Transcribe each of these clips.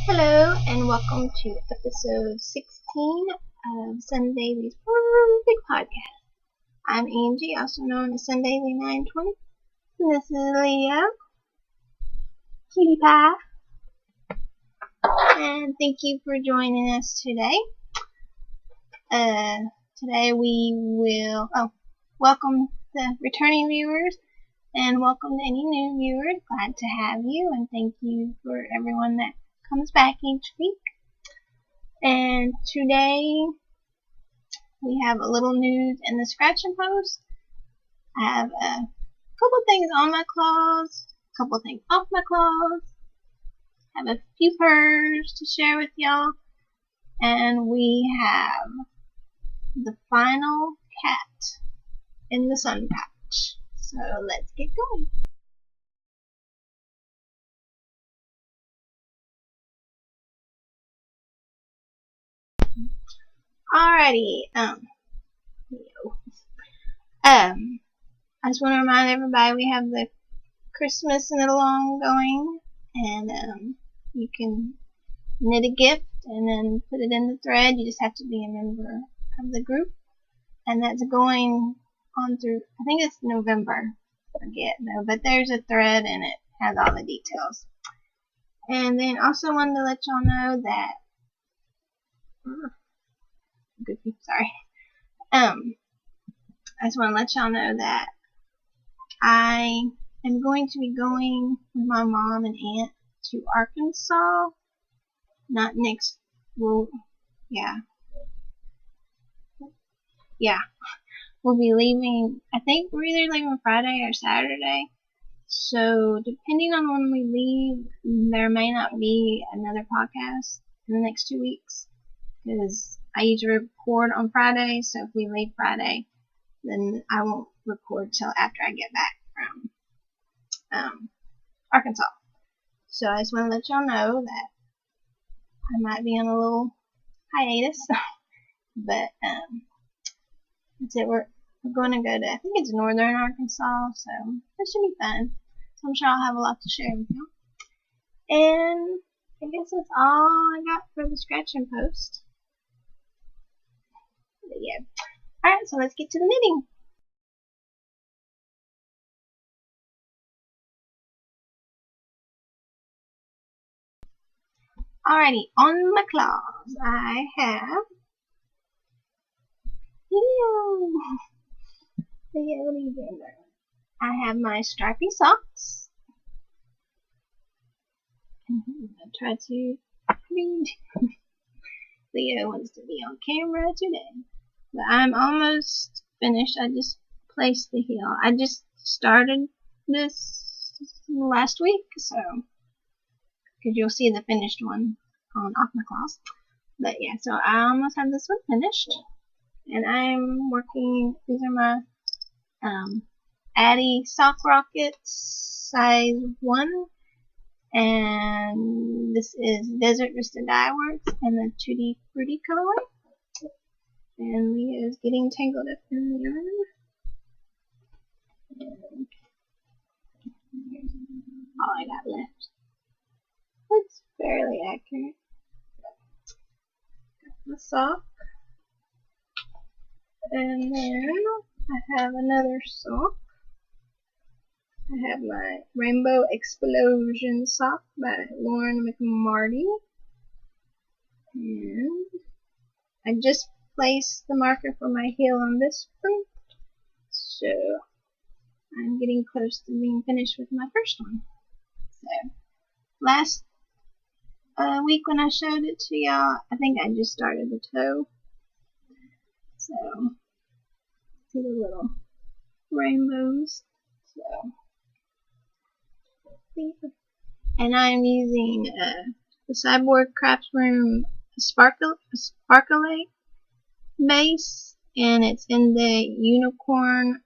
Hello and welcome to episode 16 of Sunday's Perfect Podcast. I'm Angie, also known as Sundaily 920. And this is Leo, Cutie Pie. And thank you for joining us today. Today we will welcome the returning viewers and welcome to any new viewers. Glad to have you and thank you for everyone that comes back each week. And today we have a little news in the scratch and post. I have a couple things on my claws, a couple things off my claws. I have a few purrs to share with y'all, and we have the final cat in the sun patch. So let's get going. Alrighty, I just want to remind everybody we have the Christmas knit along going, and you can knit a gift and then put it in the thread. You just have to be a member of the group, and that's going on through, I think it's November, I forget though, but there's a thread and it has all the details. And then also wanted to let y'all know that I just want to let y'all know that I am going to be going with my mom and aunt to Arkansas. Not next, well, yeah. We'll be leaving, I think we're either leaving Friday or Saturday. So depending on when we leave, there may not be another podcast in the next 2 weeks. Because I usually record on Friday, so if we leave Friday, then I won't record till after I get back from Arkansas. So I just want to let y'all know that I might be on a little hiatus, but that's it. We're going to go to, I think it's northern Arkansas, so it should be fun. So I'm sure I'll have a lot to share with y'all. And I guess that's all I got for the scratch and post. But yeah. Alright, so let's get to the knitting. Alrighty, on my claws I have I have my stripy socks. I try to Leo wants to be on camera today. But I'm almost finished. I just placed the heel. I just started this last week, so because you'll see the finished one on Off My Claws. But yeah, so I almost have this one finished, and I'm working. These are my Addy Sock Rockets size 1, and this is Desert Vista Dye Works in the Tutti Frutti colorway. And Leo's getting tangled up in the yarn. And here's all I got left. It's fairly accurate. Got the sock. And then I have another sock. I have my Rainbow Explosion sock by Lauren McMarty. And I just placed the marker for my heel on this one, so I'm getting close to being finished with my first one. So last week when I showed it to y'all, I think I just started the toe. So see the little rainbows. So and I'm using the Cyborg Crafts Room Sparkle base, and it's in the Unicorn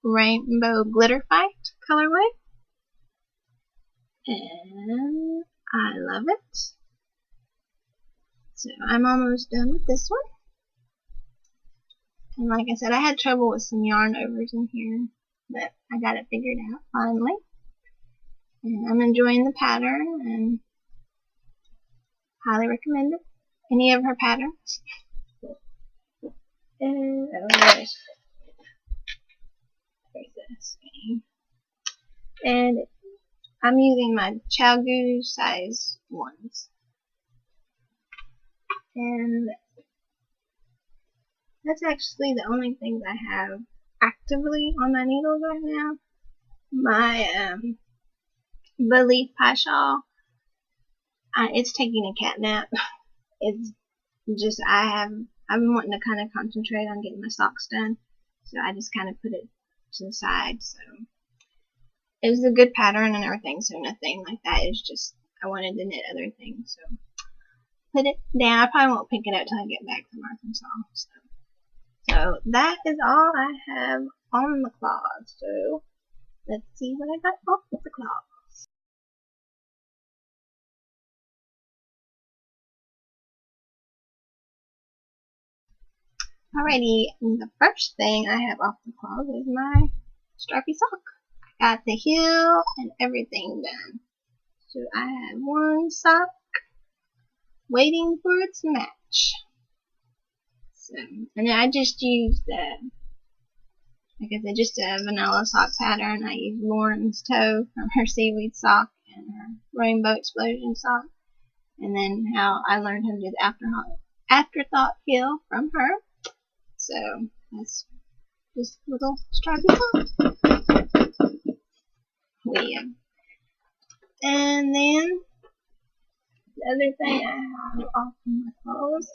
Rainbow Glitter Fight colorway, and I love it. So I'm almost done with this one, and like I said, I had trouble with some yarn overs in here, but I got it figured out finally, and I'm enjoying the pattern, and Highly recommend it. Any of her patterns. And there's this game. And I'm using my ChowGuru size ones. And that's actually the only things I have actively on my needles right now. My Belief Pie Shawl, it's taking a cat nap. It's just I've been wanting to kind of concentrate on getting my socks done, so I just kind of put it to the side. So it was a good pattern and everything, so nothing like that. It's just I wanted to knit other things, so put it down. I probably won't pick it up till I get back from Arkansas. So that is all I have on the cloth. So let's see what I got off the cloth. Alrighty, the first thing I have off the cloth is my stripy sock. I got the heel and everything done. So I have one sock waiting for its match. So, and then I just used like I said, just a vanilla sock pattern. I used Lauren's toe from her seaweed sock and her rainbow explosion sock. And then how I learned how to do the afterthought heel from her. So that's just a little stripy sock. Yeah. And then the other thing I have off my clothes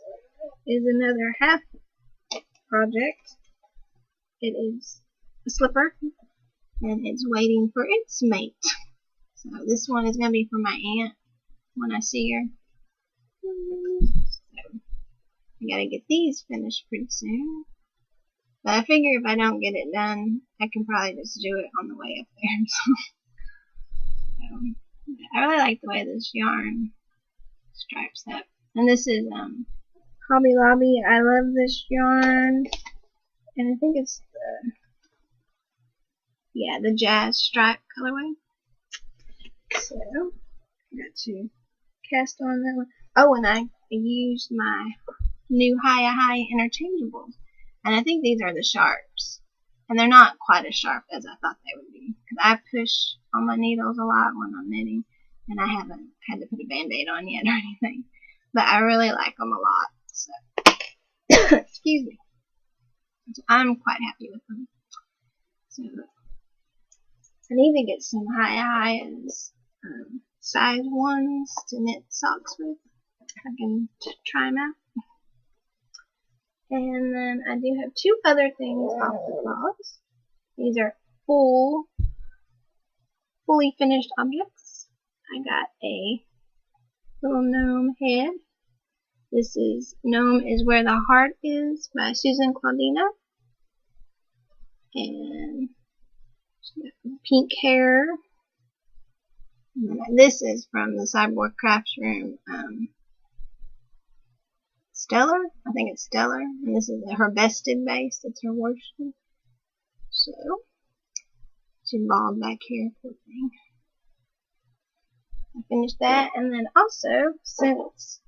is another half project. It is a slipper, and it's waiting for its mate. So this one is going to be for my aunt when I see her. So I gotta get these finished pretty soon. But I figure if I don't get it done, I can probably just do it on the way up there. So I really like the way this yarn stripes up. And this is Hobby Lobby. I love this yarn. And I think it's the Jazz Stripe colorway. So I got to cast on that one. Oh, and I used my new High interchangeables. And I think these are the sharps. And they're not quite as sharp as I thought they would be. Because I push on my needles a lot when I'm knitting. And I haven't had to put a band-aid on yet or anything. But I really like them a lot. So, excuse me. So I'm quite happy with them. So, I need to get some Highs size ones to knit socks with. I can try them out. And then I do have two other things off the cloths. These are fully finished objects. I got a little gnome head. This is Gnome is Where the Heart Is by Susan Claudina. And pink hair. And this is from the Cyborg Crafts Room. Stellar? I think it's Stellar. And this is her bested base. It's her worsted. So, she balled back here, poor thing. I finished that. And then also, since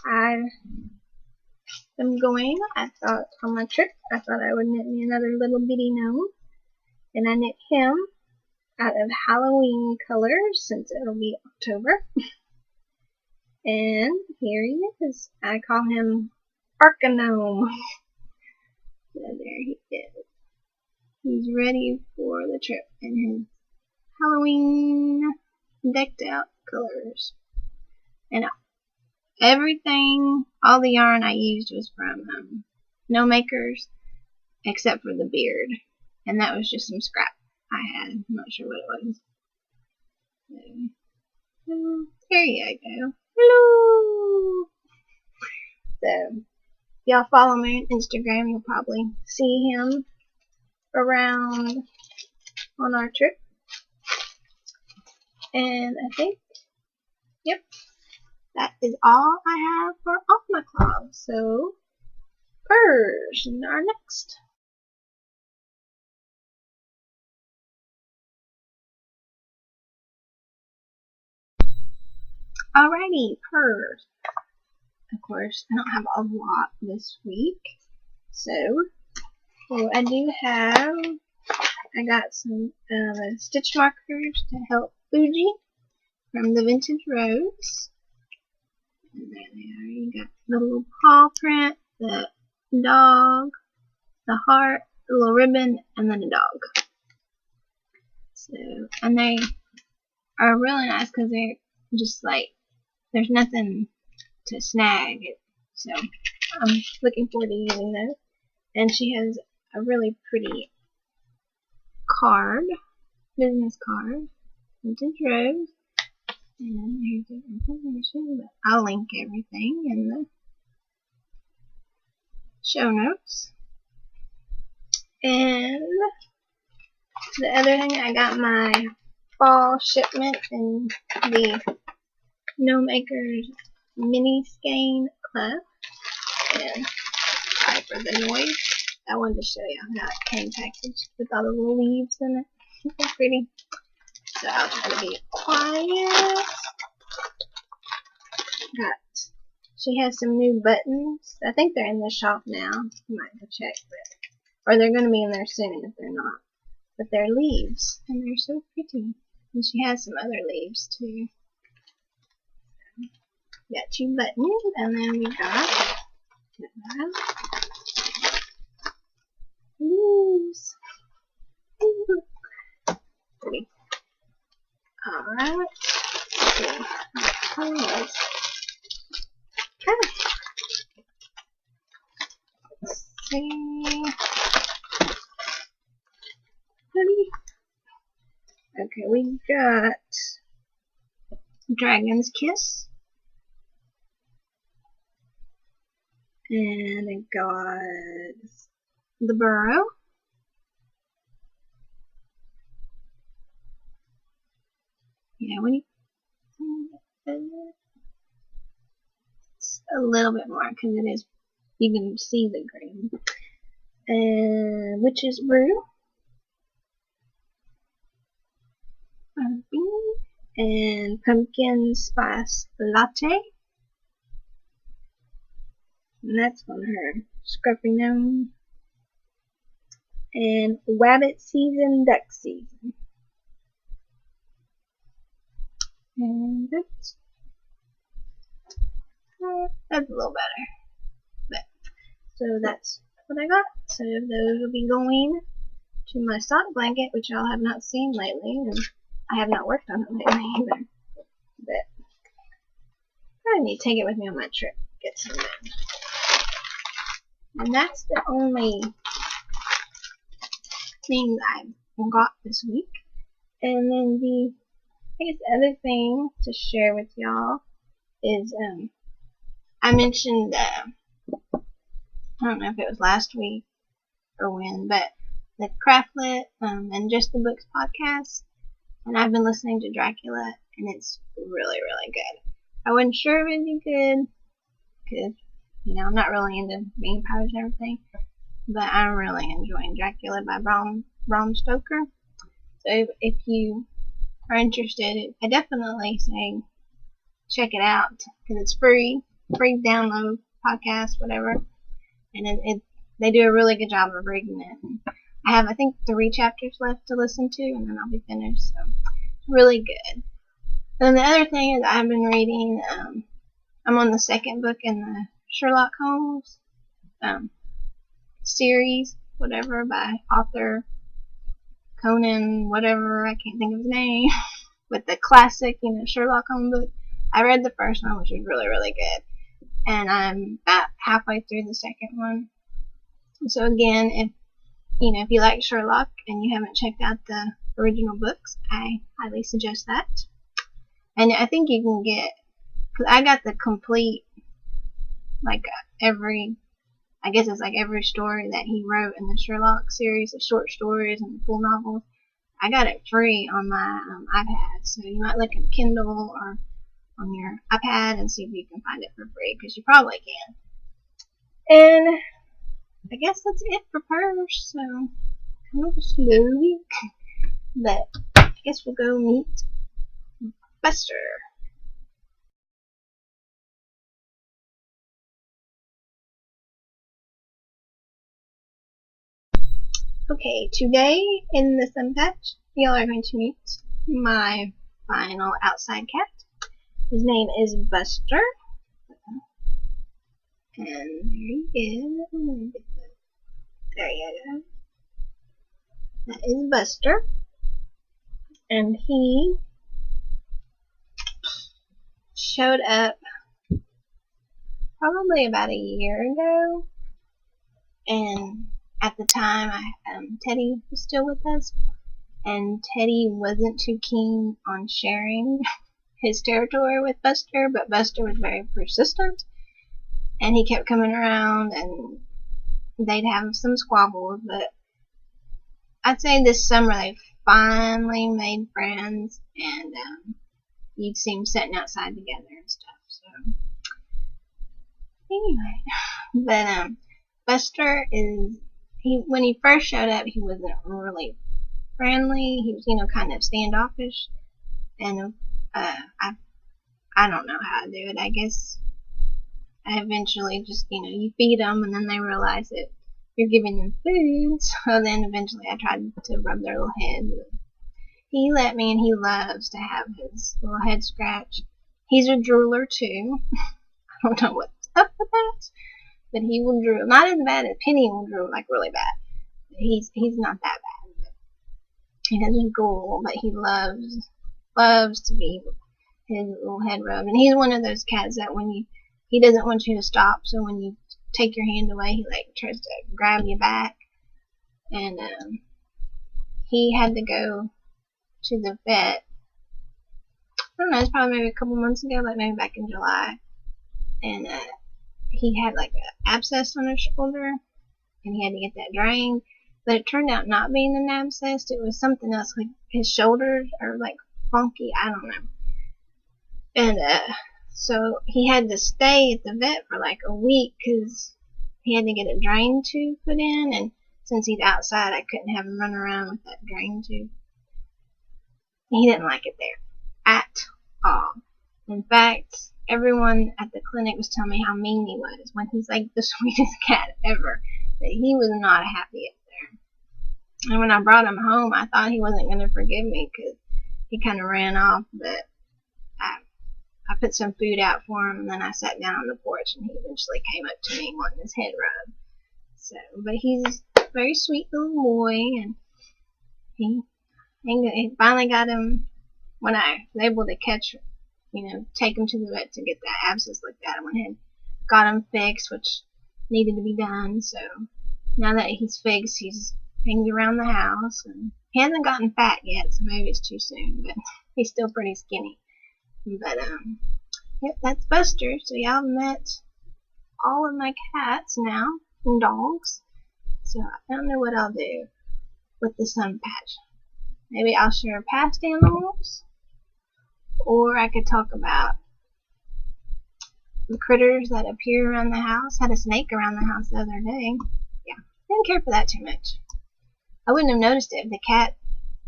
I am going, I thought on my trip, I thought I would knit me another little bitty gnome. And I knit him out of Halloween colors since it'll be October. And here he is. I call him Arcanome. So there he is. He's ready for the trip in his Halloween decked out colors. And everything, all the yarn I used was from No Makers, except for the beard. And that was just some scrap I had. I'm not sure what it was. So, there you go. Hello! So, if y'all follow me on Instagram, you'll probably see him around on our trip. And I think, yep, that is all I have for off my cloth. So, Persian are next. Alrighty, purrs. Of course, I don't have a lot this week, so what I do have, I got some stitch markers to help Fuji from the Vintage Rose. And there they are. You got the little paw print, the dog, the heart, the little ribbon, and then a dog. So, and they are really nice because they're just like, there's nothing to snag it. So, I'm looking forward to using those. And she has a really pretty card, business card, Vintage Rose. And here's the information, but I'll link everything in the show notes. And the other thing, I got my fall shipment in the No Makers Mini Skein Club. And sorry for the noise. I wanted to show you how it came packaged with all the little leaves in it. It's pretty. So I'll try to be quiet. She has some new buttons. I think they're in the shop now. You might go check, or they're going to be in there soon if they're not. But they're leaves, and they're so pretty. And she has some other leaves too. We got 2 buttons, and then we got leaves. Pretty. Alright. Okay. Let's see. Okay, we got Dragon's Kiss. And I got the Burrow. Yeah, it's a little bit more because it is, you can see the green. And Witch's Brew. And Pumpkin Spice Latte. And that's on her Scruffy Gnome. And Wabbit Season, Duck Season. And that's a little better. But, so that's what I got. So those will be going to my sock blanket, which y'all have not seen lately. And I have not worked on it lately either. But I need to take it with me on my trip. Get some done. And that's the only thing I got this week. And then I guess the other thing to share with y'all is I mentioned I don't know if it was last week or when, but the Craftlit and Just the Books podcast, and I've been listening to Dracula, and it's really, really good. I wasn't sure if it'd be good because I'm not really into vampires and everything, but I'm really enjoying Dracula by Bram Stoker. So if you are interested, I definitely say check it out because it's free download, podcast, whatever, and they do a really good job of reading it. I have, I think, 3 chapters left to listen to, and then I'll be finished. So it's really good. And the other thing is I've been reading. I'm on the 2nd book in the Sherlock Holmes series, whatever, by author Conan, whatever, I can't think of his name, with the classic, Sherlock Holmes book. I read the first one, which was really, really good, and I'm about halfway through the 2nd one. So again, if you like Sherlock and you haven't checked out the original books, I highly suggest that. And I think you can get, because I got the complete, I guess it's like every story that he wrote in the Sherlock series of short stories and full novels. I got it free on my iPad, so you might look at Kindle or on your iPad and see if you can find it for free, because you probably can. And I guess that's it for purrs, so kind of a slow week, but I guess we'll go meet Buster. Okay, today in the sun patch, y'all are going to meet my final outside cat. His name is Buster. And there he is. There you go. That is Buster. And he showed up probably about a year ago. And at the time, Teddy was still with us. And Teddy wasn't too keen on sharing his territory with Buster, but Buster was very persistent. And he kept coming around, and they'd have some squabbles, but I'd say this summer they finally made friends, and you'd see them sitting outside together and stuff. So anyway, but Buster is when he first showed up, he wasn't really friendly. He was kind of standoffish, and I don't know how to do it. I guess I eventually just you feed them, and then they realize that you're giving them food. So then eventually I tried to rub their little head. He let me, and he loves to have his little head scratched. He's a drooler too. I don't know what's up with that, but he will drool. Not as bad as Penny will drool, like really bad. But he's not that bad. But he doesn't drool, but he loves to be his little head rubbed. And he's one of those cats that he doesn't want you to stop, so when you take your hand away, he tries to grab you back. And he had to go to the vet. I don't know, it's probably maybe a couple months ago, like maybe back in July. And he had an abscess on his shoulder, and he had to get that drained. But it turned out not being an abscess, it was something else. Like his shoulders are funky, I don't know. And so he had to stay at the vet for a week because he had to get a drain tube put in, and since he's outside, I couldn't have him run around with that drain tube. He didn't like it there at all. In fact, everyone at the clinic was telling me how mean he was when he's the sweetest cat ever. That he was not happy up there. And when I brought him home, I thought he wasn't going to forgive me because he kind of ran off, but I put some food out for him, and then I sat down on the porch, and he eventually came up to me wanting his head rubbed. So, but he's a very sweet little boy, and he finally got him when I was able to take him to the vet to get that abscess looked at. I went ahead and got him fixed, which needed to be done. So now that he's fixed, he's hangs around the house, and he hasn't gotten fat yet, so maybe it's too soon, but he's still pretty skinny. But yep, that's Buster. So y'all met all of my cats now and dogs. So I don't know what I'll do with the sun patch. Maybe I'll share past animals, or I could talk about the critters that appear around the house. Had a snake around the house the other day. Yeah, didn't care for that too much. I wouldn't have noticed it if the cat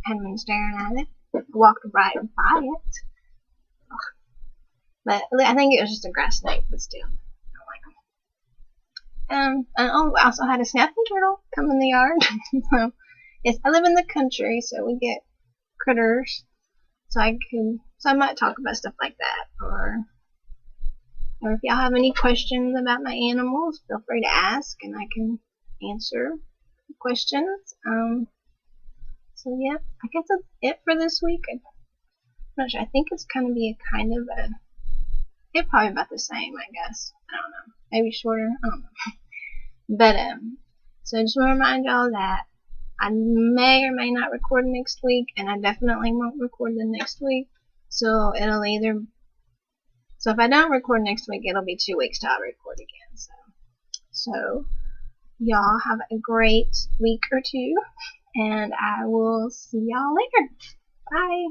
hadn't been staring at it. Walked right by it. But I think it was just a grass snake, but still, I don't like them. And I also had a snapping turtle come in the yard. So, yes, I live in the country, so we get critters. So I might talk about stuff like that, or if y'all have any questions about my animals, feel free to ask, and I can answer questions. So yeah, I guess that's it for this week. I'm not sure. I think it's gonna be it's probably about the same, I guess. I don't know. Maybe shorter. I don't know. But so I just want to remind y'all that I may or may not record next week, and I definitely won't record the next week. So if I don't record next week, it'll be 2 weeks till I record again. So y'all have a great week or two, and I will see y'all later. Bye.